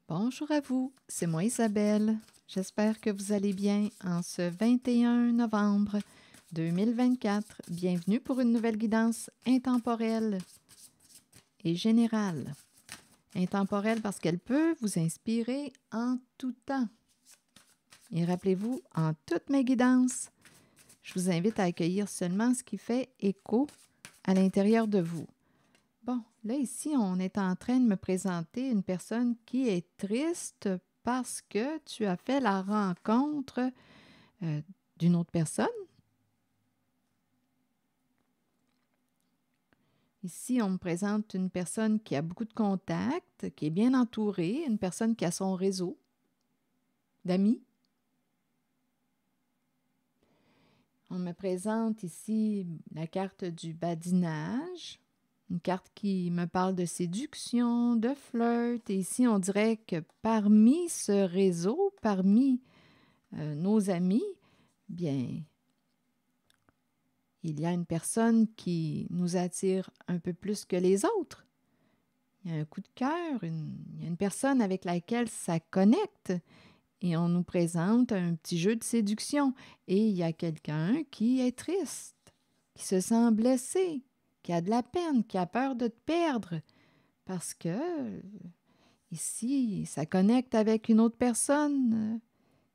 Bonjour à vous, c'est moi Isabelle. J'espère que vous allez bien en ce 21 novembre 2024. Bienvenue pour une nouvelle guidance intemporelle et générale. Intemporelle parce qu'elle peut vous inspirer en tout temps. Et rappelez-vous, en toutes mes guidances, je vous invite à accueillir seulement ce qui fait écho à l'intérieur de vous. Bon, là ici, on est en train de me présenter une personne qui est triste parce que tu as fait la rencontre d'une autre personne. Ici, on me présente une personne qui a beaucoup de contacts, qui est bien entourée, une personne qui a son réseau d'amis. On me présente ici la carte du badinage, une carte qui me parle de séduction, de flirt. Et ici, on dirait que parmi ce réseau, parmi nos amis, bien, il y a une personne qui nous attire un peu plus que les autres. Il y a un coup de cœur, il y a une personne avec laquelle ça connecte. Et on nous présente un petit jeu de séduction. Et il y a quelqu'un qui est triste, qui se sent blessé, qui a de la peine, qui a peur de te perdre. Parce que ici, ça connecte avec une autre personne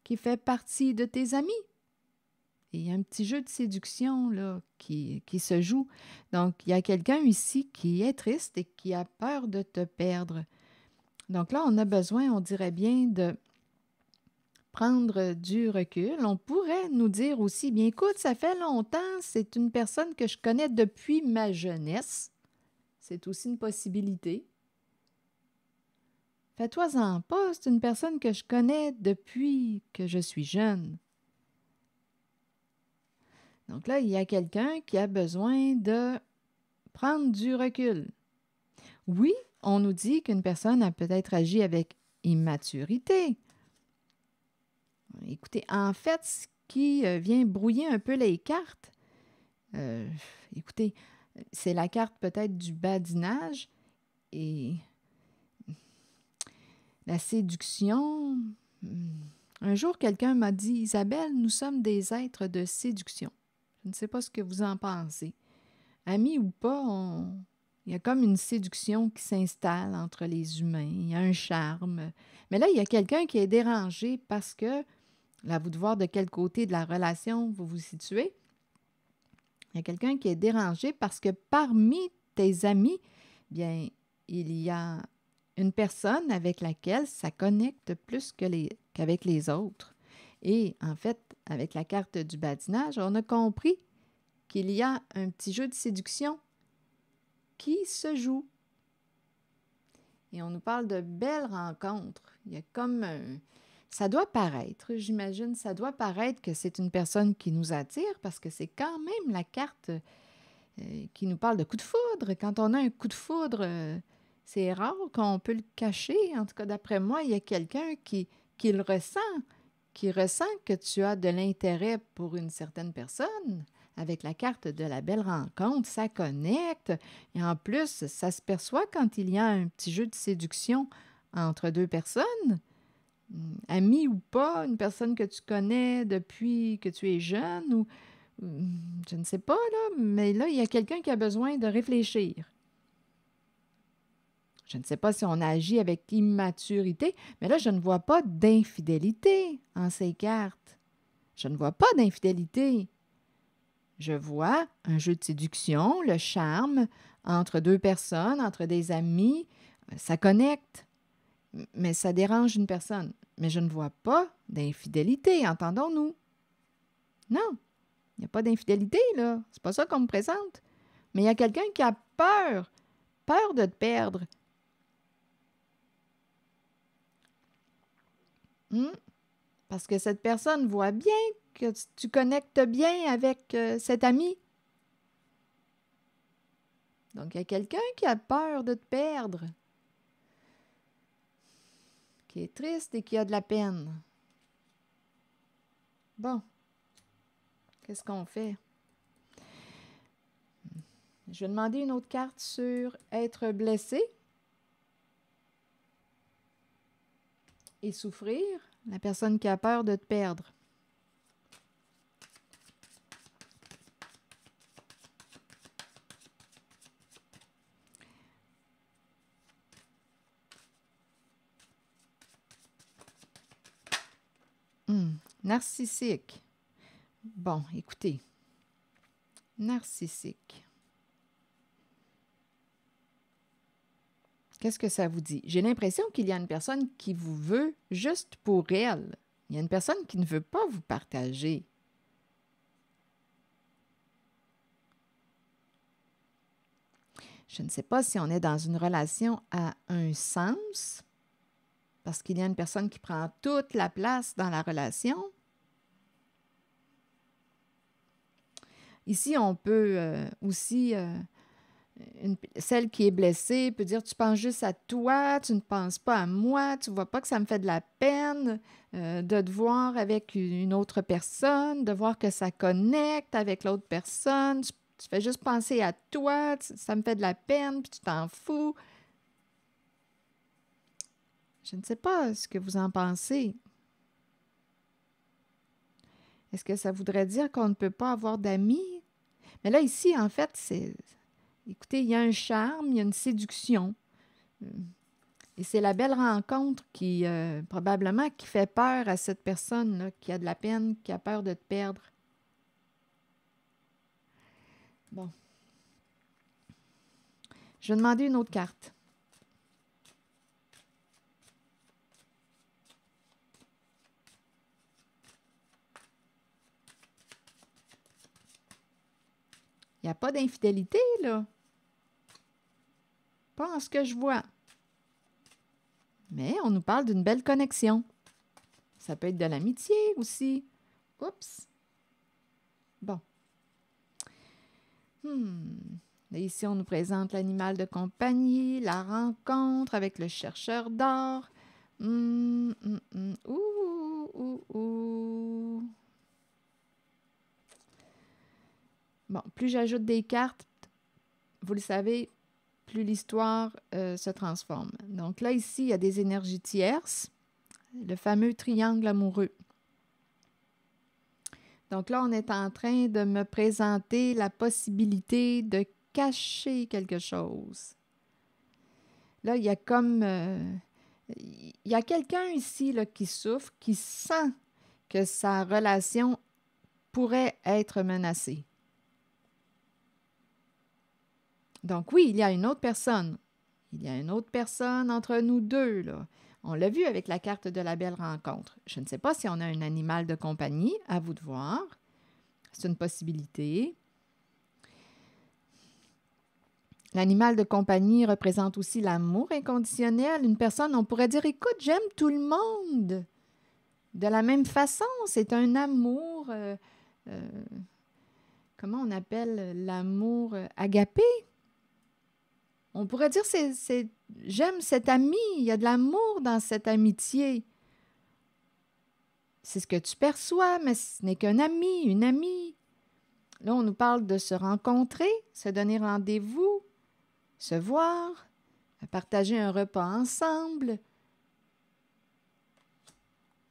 qui fait partie de tes amis. Et il y a un petit jeu de séduction là, qui se joue. Donc, il y a quelqu'un ici qui est triste et qui a peur de te perdre. Donc là, on a besoin, on dirait bien, de prendre du recul. On pourrait nous dire aussi, bien écoute, ça fait longtemps, c'est une personne que je connais depuis ma jeunesse. C'est aussi une possibilité. Fais-toi-en pas, c'est une personne que je connais depuis que je suis jeune. Donc là, il y a quelqu'un qui a besoin de prendre du recul. Oui, on nous dit qu'une personne a peut-être agi avec immaturité. Écoutez, en fait, ce qui vient brouiller un peu les cartes, euh, écoutez, c'est la carte peut-être du badinage et la séduction. Un jour, quelqu'un m'a dit, Isabelle, nous sommes des êtres de séduction. Je ne sais pas ce que vous en pensez. Amis ou pas, il y a comme une séduction qui s'installe entre les humains. Il y a un charme. Mais là, il y a quelqu'un qui est dérangé parce que, là, à vous de voir de quel côté de la relation vous vous situez. Il y a quelqu'un qui est dérangé parce que parmi tes amis, bien, il y a une personne avec laquelle ça connecte plus qu'avec les autres. Et en fait, avec la carte du badinage, on a compris qu'il y a un petit jeu de séduction qui se joue. Et on nous parle de belles rencontres. Il y a comme ça doit paraître, j'imagine, ça doit paraître que c'est une personne qui nous attire parce que c'est quand même la carte qui nous parle de coup de foudre. Quand on a un coup de foudre, c'est rare qu'on peut le cacher. En tout cas, d'après moi, il y a quelqu'un qui le ressent, qui ressent que tu as de l'intérêt pour une certaine personne. Avec la carte de la belle rencontre, ça connecte. Et en plus, ça se perçoit quand il y a un petit jeu de séduction entre deux personnes. Ami ou pas, une personne que tu connais depuis que tu es jeune ou je ne sais pas, là, mais là, il y a quelqu'un qui a besoin de réfléchir. Je ne sais pas si on agit avec immaturité, mais là, je ne vois pas d'infidélité en ces cartes. Je ne vois pas d'infidélité. Je vois un jeu de séduction, le charme entre deux personnes, entre des amis. Ça connecte, mais ça dérange une personne. Mais je ne vois pas d'infidélité, entendons-nous. Non, il n'y a pas d'infidélité, là. C'est pas ça qu'on me présente. Mais il y a quelqu'un qui a peur de te perdre. Hmm? Parce que cette personne voit bien que tu connectes bien avec cet ami. Donc, il y a quelqu'un qui a peur de te perdre, qui est triste et qui a de la peine. Bon, qu'est-ce qu'on fait? Je vais demander une autre carte sur être blessé. et souffrir, la personne qui a peur de te perdre. Narcissique. Bon, écoutez. Narcissique. Qu'est-ce que ça vous dit? J'ai l'impression qu'il y a une personne qui vous veut juste pour elle. Il y a une personne qui ne veut pas vous partager. Je ne sais pas si on est dans une relation à un sens, parce qu'il y a une personne qui prend toute la place dans la relation. Ici, on peut aussi, celle qui est blessée peut dire, tu penses juste à toi, tu ne penses pas à moi, tu ne vois pas que ça me fait de la peine de te voir avec une autre personne, de voir que ça connecte avec l'autre personne, tu fais juste penser à toi, ça me fait de la peine, puis tu t'en fous. Je ne sais pas ce que vous en pensez. Est-ce que ça voudrait dire qu'on ne peut pas avoir d'amis? Mais là, ici, en fait, c'est... Écoutez, il y a un charme, il y a une séduction. Et c'est la belle rencontre qui, probablement, qui fait peur à cette personne-là, qui a de la peine, qui a peur de te perdre. Bon. Je vais demander une autre carte. Il n'y a pas d'infidélité, là. Pas en ce que je vois. Mais on nous parle d'une belle connexion. Ça peut être de l'amitié aussi. Oups. Bon. Et ici, on nous présente l'animal de compagnie, la rencontre avec le chercheur d'or. Ouh. Bon, plus j'ajoute des cartes, vous le savez, plus l'histoire se transforme. Donc là, ici, il y a des énergies tierces, le fameux triangle amoureux. Donc là, on est en train de me présenter la possibilité de cacher quelque chose. Là, il y a comme... il y a quelqu'un ici là, qui souffre, qui sent que sa relation pourrait être menacée. Donc oui, il y a une autre personne. Il y a une autre personne entre nous deux, là. On l'a vu avec la carte de la belle rencontre. Je ne sais pas si on a un animal de compagnie, à vous de voir. C'est une possibilité. L'animal de compagnie représente aussi l'amour inconditionnel. Une personne, on pourrait dire, écoute, j'aime tout le monde. De la même façon, c'est un amour, comment on appelle l'amour agapé? On pourrait dire, j'aime cet ami, il y a de l'amour dans cette amitié. C'est ce que tu perçois, mais ce n'est qu'un ami, une amie. Là, on nous parle de se rencontrer, se donner rendez-vous, se voir, partager un repas ensemble.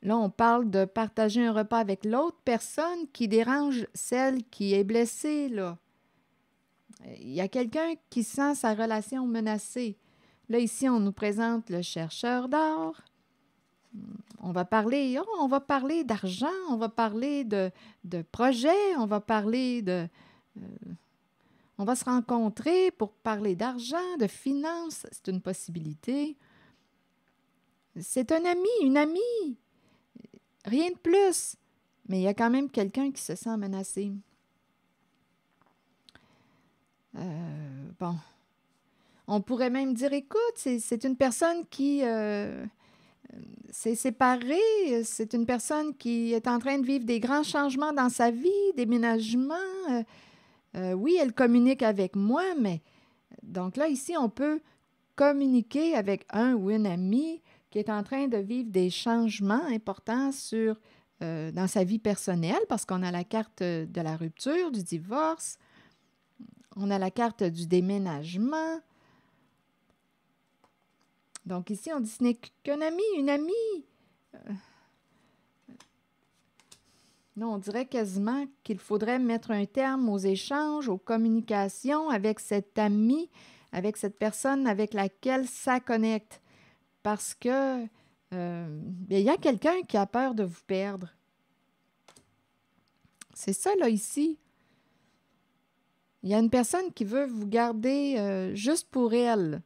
Là, on parle de partager un repas avec l'autre personne qui dérange celle qui est blessée, là. Il y a quelqu'un qui sent sa relation menacée. Là, ici, on nous présente le chercheur d'or. On va parler d'argent, on va parler de projets, on va parler de... on va se rencontrer pour parler d'argent, de finances. C'est une possibilité. C'est un ami, une amie. Rien de plus. Mais il y a quand même quelqu'un qui se sent menacé. Bon. On pourrait même dire, écoute, c'est une personne qui s'est séparée, c'est une personne qui est en train de vivre des grands changements dans sa vie, déménagement. Oui, elle communique avec moi, mais... Donc là, ici, on peut communiquer avec un ou une amie qui est en train de vivre des changements importants dans sa vie personnelle, parce qu'on a la carte de la rupture, du divorce, on a la carte du déménagement. Donc ici, on dit ce n'est qu'un ami, une amie. Non, on dirait quasiment qu'il faudrait mettre un terme aux échanges, aux communications avec cet ami, avec cette personne avec laquelle ça connecte. Parce que il y a quelqu'un qui a peur de vous perdre. C'est ça, là, ici. Il y a une personne qui veut vous garder juste pour elle.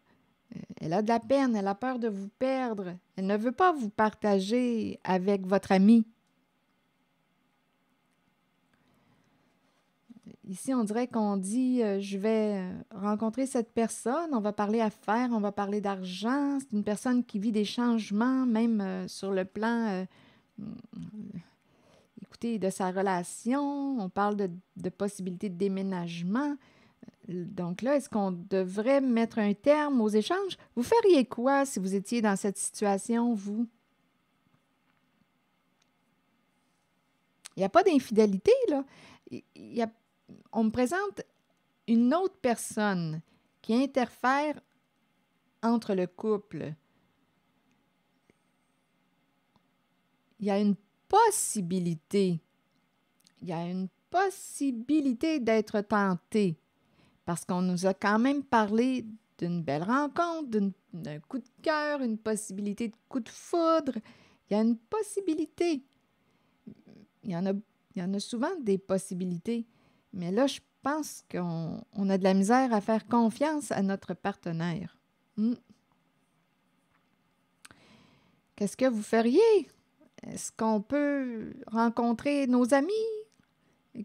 Elle a de la peine, elle a peur de vous perdre. Elle ne veut pas vous partager avec votre ami. Ici, on dirait qu'on dit je vais rencontrer cette personne, on va parler affaires, on va parler d'argent. C'est une personne qui vit des changements, même sur le plan, écoutez, de sa relation. On parle de possibilités de déménagement. Donc là, est-ce qu'on devrait mettre un terme aux échanges? Vous feriez quoi si vous étiez dans cette situation, vous? Il n'y a pas d'infidélité, là. On me présente une autre personne qui interfère entre le couple. Il y a une possibilité. Il y a une possibilité d'être tenté. Parce qu'on nous a quand même parlé d'une belle rencontre, d'un coup de cœur, une possibilité de coup de foudre. Il y a une possibilité. Il y en a souvent des possibilités. Mais là, je pense qu'on a de la misère à faire confiance à notre partenaire. Qu'est-ce que vous feriez? Est-ce qu'on peut rencontrer nos amis?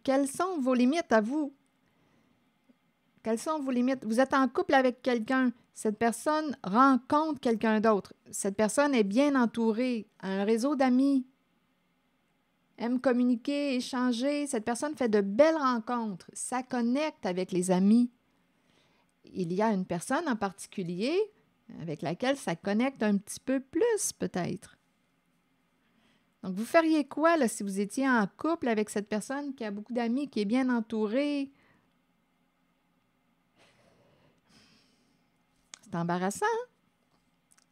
Quelles sont vos limites à vous? Quelles sont vos limites? Vous êtes en couple avec quelqu'un. Cette personne rencontre quelqu'un d'autre. Cette personne est bien entourée, a un réseau d'amis, aime communiquer, échanger. Cette personne fait de belles rencontres. Ça connecte avec les amis. Il y a une personne en particulier avec laquelle ça connecte un petit peu plus, peut-être. Donc, vous feriez quoi là, si vous étiez en couple avec cette personne qui a beaucoup d'amis, qui est bien entourée? C'est embarrassant.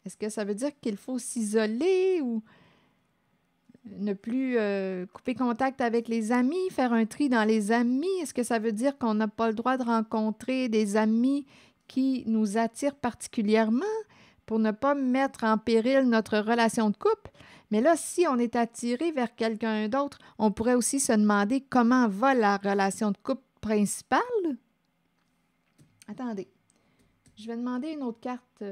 Est-ce que ça veut dire qu'il faut s'isoler ou ne plus couper contact avec les amis, faire un tri dans les amis? Est-ce que ça veut dire qu'on n'a pas le droit de rencontrer des amis qui nous attirent particulièrement pour ne pas mettre en péril notre relation de couple? Mais là, si on est attiré vers quelqu'un d'autre, on pourrait aussi se demander comment va la relation de couple principale. Attendez, je vais demander une autre carte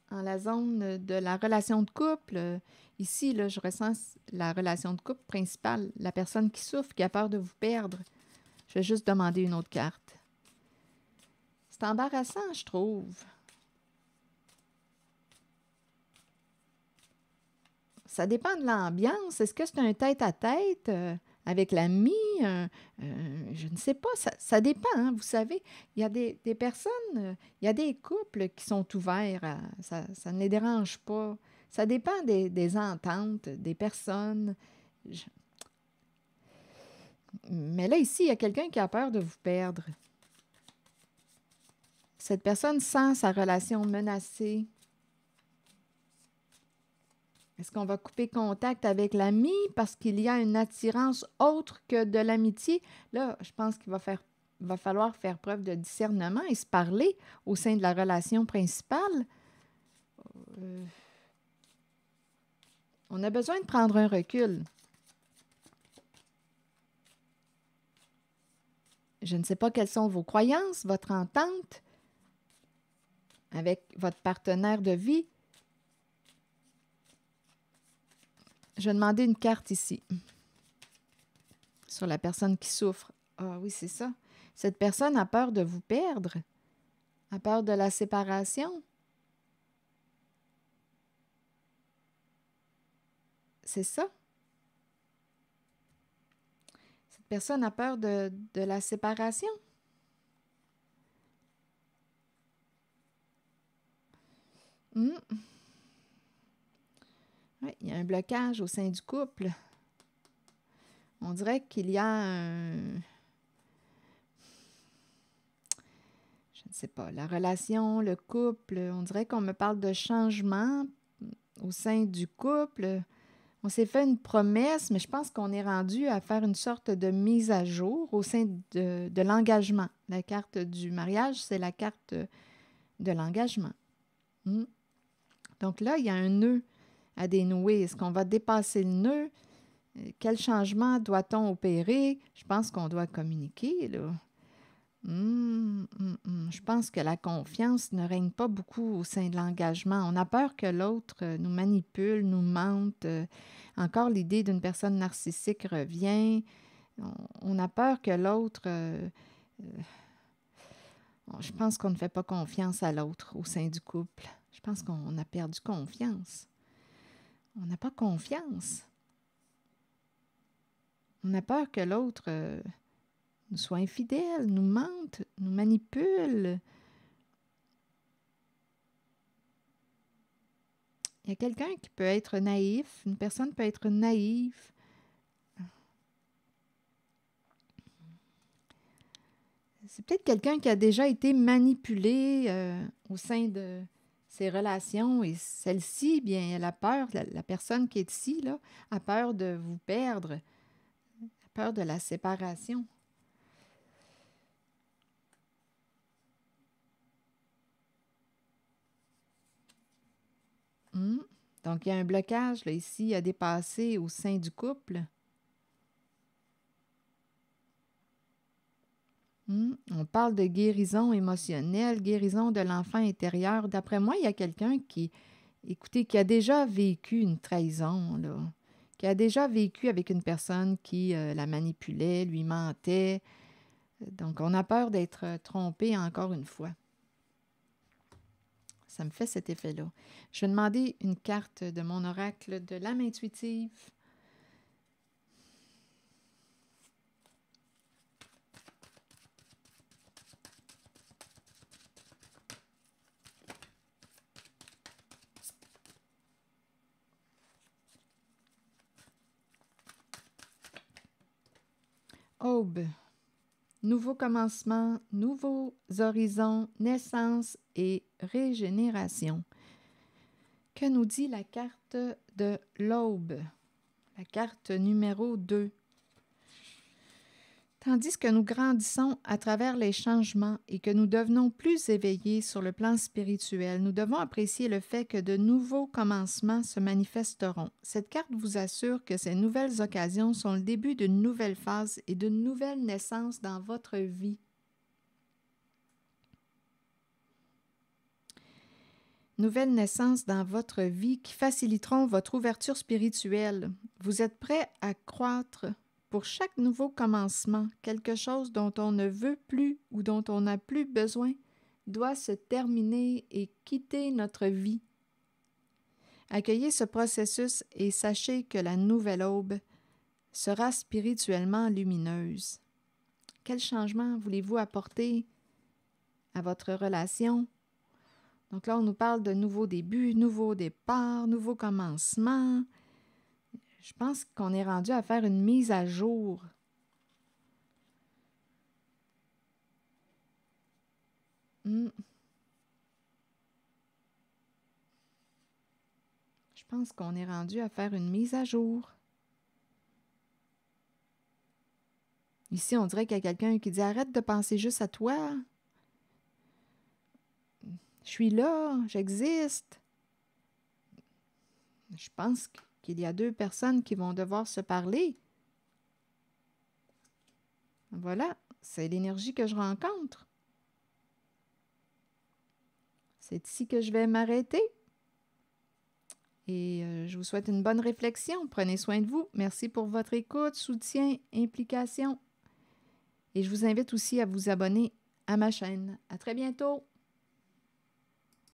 en la zone de la relation de couple. Ici, là, je ressens la relation de couple principale, la personne qui souffre, qui a peur de vous perdre. Je vais juste demander une autre carte. C'est embarrassant, je trouve. Ça dépend de l'ambiance. Est-ce que c'est un tête-à-tête avec l'ami? Je ne sais pas. Ça dépend, hein, vous savez. Il y a des personnes, il y a des couples qui sont ouverts. Ça ne les dérange pas. Ça dépend des ententes, des personnes. Mais là, ici, il y a quelqu'un qui a peur de vous perdre. Cette personne sent sa relation menacée. Est-ce qu'on va couper contact avec l'ami parce qu'il y a une attirance autre que de l'amitié? Là, je pense qu'il va falloir faire preuve de discernement et se parler au sein de la relation principale. On a besoin de prendre un recul. Je ne sais pas quelles sont vos croyances, votre entente avec votre partenaire de vie. Je vais demander une carte ici, sur la personne qui souffre. Ah oui, c'est ça. Cette personne a peur de vous perdre, a peur de la séparation. C'est ça. Cette personne a peur de la séparation. Oui, il y a un blocage au sein du couple. On dirait qu'il y a je ne sais pas, la relation, le couple, on dirait qu'on me parle de changement. au sein du couple. On s'est fait une promesse, mais je pense qu'on est rendu à faire une sorte de mise à jour au sein de l'engagement. La carte du mariage, c'est la carte de l'engagement. Mm. Donc là, il y a un nœud à dénouer. Est-ce qu'on va dépasser le nœud? Quel changement doit-on opérer? Je pense qu'on doit communiquer, là. Je pense que la confiance ne règne pas beaucoup au sein de l'engagement. On a peur que l'autre nous manipule, nous mente. Encore l'idée d'une personne narcissique revient. On a peur que l'autre... je pense qu'on ne fait pas confiance à l'autre au sein du couple. Je pense qu'on a perdu confiance. On n'a pas confiance. On a peur que l'autre nous soit infidèle, nous mente, nous manipule. Il y a quelqu'un qui peut être naïf, une personne peut être naïve. C'est peut-être quelqu'un qui a déjà été manipulé au sein de ses relations et celle-ci, bien, elle a peur, la personne qui est ici, là, a peur de vous perdre, a peur de la séparation. Donc, il y a un blocage là, ici à dépasser au sein du couple. On parle de guérison émotionnelle, guérison de l'enfant intérieur. D'après moi, il y a quelqu'un qui, écoutez, qui a déjà vécu une trahison, là, qui a déjà vécu avec une personne qui la manipulait, lui mentait. Donc, on a peur d'être trompé encore une fois. Ça me fait cet effet-là. Je vais demander une carte de mon oracle de l'âme intuitive. Aube. Nouveau commencement, nouveaux horizons, naissance et régénération. Que nous dit la carte de l'aube? La carte numéro 2. Tandis que nous grandissons à travers les changements et que nous devenons plus éveillés sur le plan spirituel, nous devons apprécier le fait que de nouveaux commencements se manifesteront. Cette carte vous assure que ces nouvelles occasions sont le début d'une nouvelle phase et d'une nouvelle naissance dans votre vie. Nouvelles naissances dans votre vie qui faciliteront votre ouverture spirituelle. Vous êtes prêt à croître pour chaque nouveau commencement. Quelque chose dont on ne veut plus ou dont on n'a plus besoin doit se terminer et quitter notre vie. Accueillez ce processus et sachez que la nouvelle aube sera spirituellement lumineuse. Quel changement voulez-vous apporter à votre relation? Donc là, on nous parle de nouveaux débuts, nouveaux départs, nouveaux commencements. Je pense qu'on est rendu à faire une mise à jour. Je pense qu'on est rendu à faire une mise à jour. Ici, on dirait qu'il y a quelqu'un qui dit « Arrête de penser juste à toi. Je suis là, j'existe. » Je pense qu'il y a deux personnes qui vont devoir se parler. Voilà, c'est l'énergie que je rencontre. C'est ici que je vais m'arrêter. Et je vous souhaite une bonne réflexion. Prenez soin de vous. Merci pour votre écoute, soutien, implication. Et je vous invite aussi à vous abonner à ma chaîne. À très bientôt!